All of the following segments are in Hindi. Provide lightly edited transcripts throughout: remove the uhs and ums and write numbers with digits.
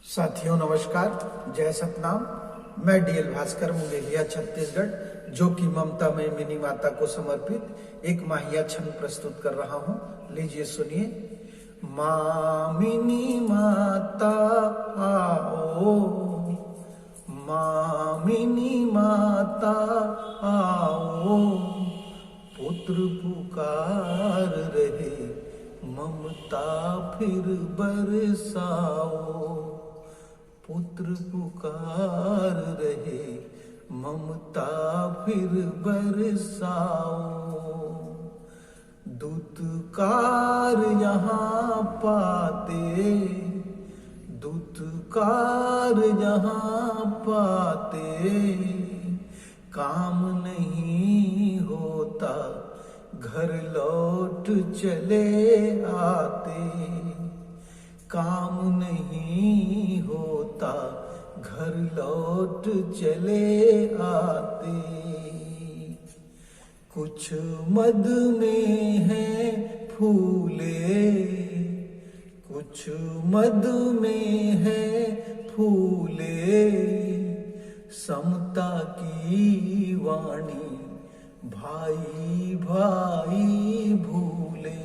साथियों नमस्कार, जय सतनाम। मैं डीएल भास्कर मुंगेलिया छत्तीसगढ़, जो कि ममता में मिनी माता को समर्पित एक माहिया छंद प्रस्तुत कर रहा हूं। लीजिए सुनिए। माँ मिनी माता आओ, माँ मिनी माता आओ, पुत्र पुकार रहे ममता फिर बरसाओ, पुत्र पुकार रहे ममता फिर बरसाओ। दूतकार यहाँ पाते, दूतकार यहाँ पाते, काम नहीं होता घर लौट चले आते, काम नहीं होता घर लौट चले आते। कुछ मद में है फूले, कुछ मद में है फूले, समता की वाणी भाई भाई भूले,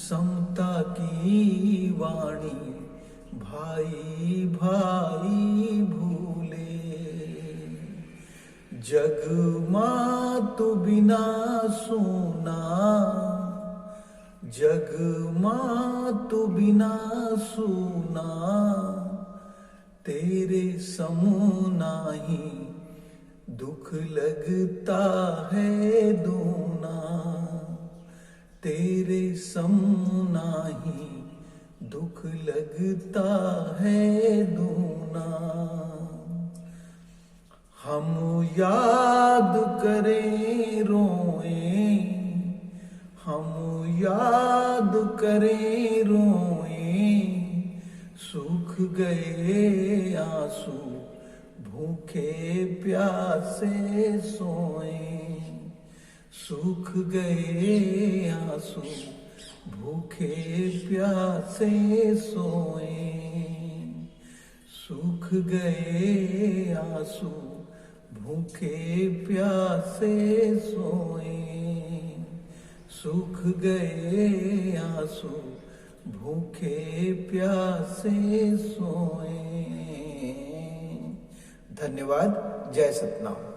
समता की वाणी भाई भाई भूले। जग मात बिना सोना, जग मात बिना सोना, तेरे समूना ही दुख लगता है दूना, तेरे समूना ही दुख लगता है दूना। हम याद करें रोएं, हम याद करें रोएं, सूख गए आंसू भूखे प्यासे सोएं, सूख गए आंसू भूखे प्यासे सोएं, सूख गए आंसू भूखे प्यासे सोएं, सूख गए आंसू भूखे प्यासे सोएं। धन्यवाद। जय सतनाम।